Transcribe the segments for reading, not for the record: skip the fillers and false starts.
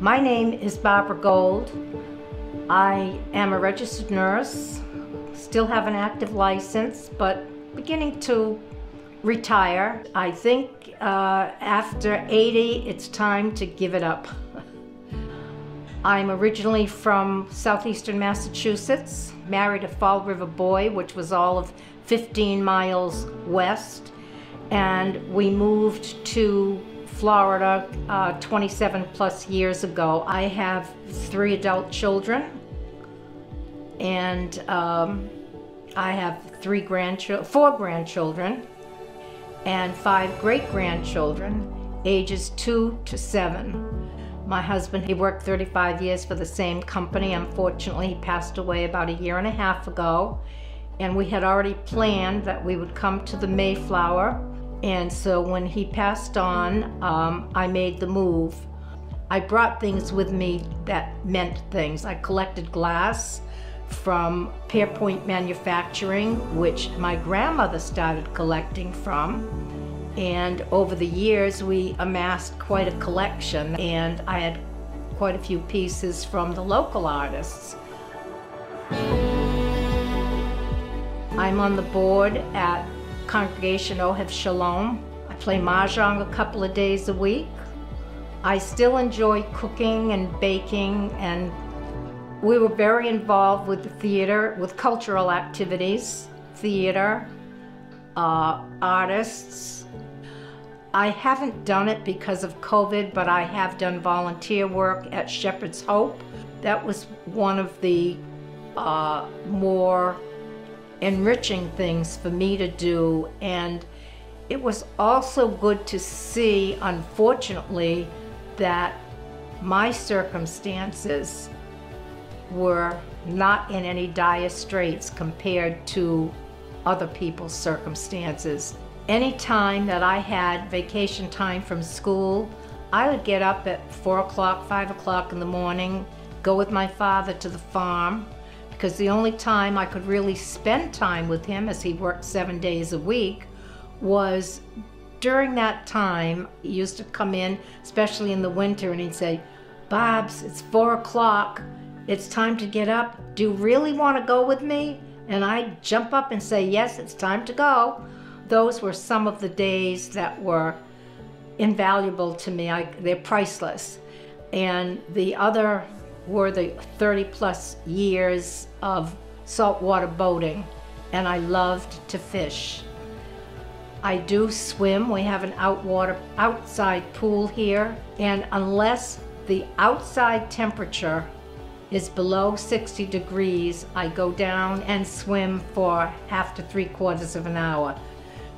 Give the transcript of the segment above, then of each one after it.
My name is Barbara Gold. I am a registered nurse, still have an active license, but beginning to retire. I think after 80, it's time to give it up. I'm originally from southeastern Massachusetts, married a Fall River boy, which was all of 15 miles west, and we moved to Florida 27 plus years ago. I have 3 adult children, and I have 4 grandchildren, and 5 great-grandchildren, ages 2 to 7. My husband, he worked 35 years for the same company. Unfortunately, he passed away about 1.5 years ago, and we had already planned that we would come to the Mayflower. And so when he passed on, I made the move. I brought things with me that meant things. I collected glass from Pearpoint Manufacturing, which my grandmother started collecting from. And over the years, we amassed quite a collection, and I had quite a few pieces from the local artists. I'm on the board at Congregation Ohev Shalom. I play mahjong a couple of days a week. I still enjoy cooking and baking, and we were very involved with the theater, with cultural activities, theater, artists. I haven't done it because of COVID, but I have done volunteer work at Shepherd's Hope. That was one of the more enriching things for me to do, and it was also good to see, unfortunately, that my circumstances were not in any dire straits compared to other people's circumstances. Any time that I had vacation time from school, I would get up at 4 o'clock, 5 o'clock in the morning, go with my father to the farm, because the only time I could really spend time with him, as he worked 7 days a week, was during that time. He used to come in, especially in the winter, and he'd say, "Bobs, it's 4 o'clock. It's time to get up. Do you really want to go with me?" And I'd jump up and say, "Yes, it's time to go." Those were some of the days that were invaluable to me. They're priceless. And the other were the 30 plus years of saltwater boating, and I loved to fish. I do swim. We have an outside pool here, and unless the outside temperature is below 60 degrees, I go down and swim for half to 3/4 of an hour.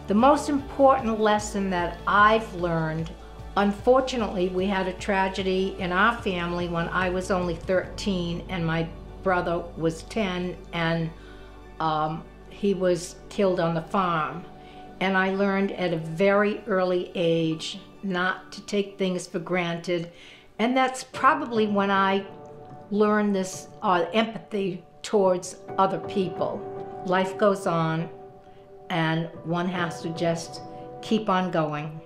The most important lesson that I've learned, unfortunately, we had a tragedy in our family when I was only 13 and my brother was 10, and he was killed on the farm. And I learned at a very early age not to take things for granted, and that's probably when I learned this empathy towards other people. Life goes on, and one has to just keep on going.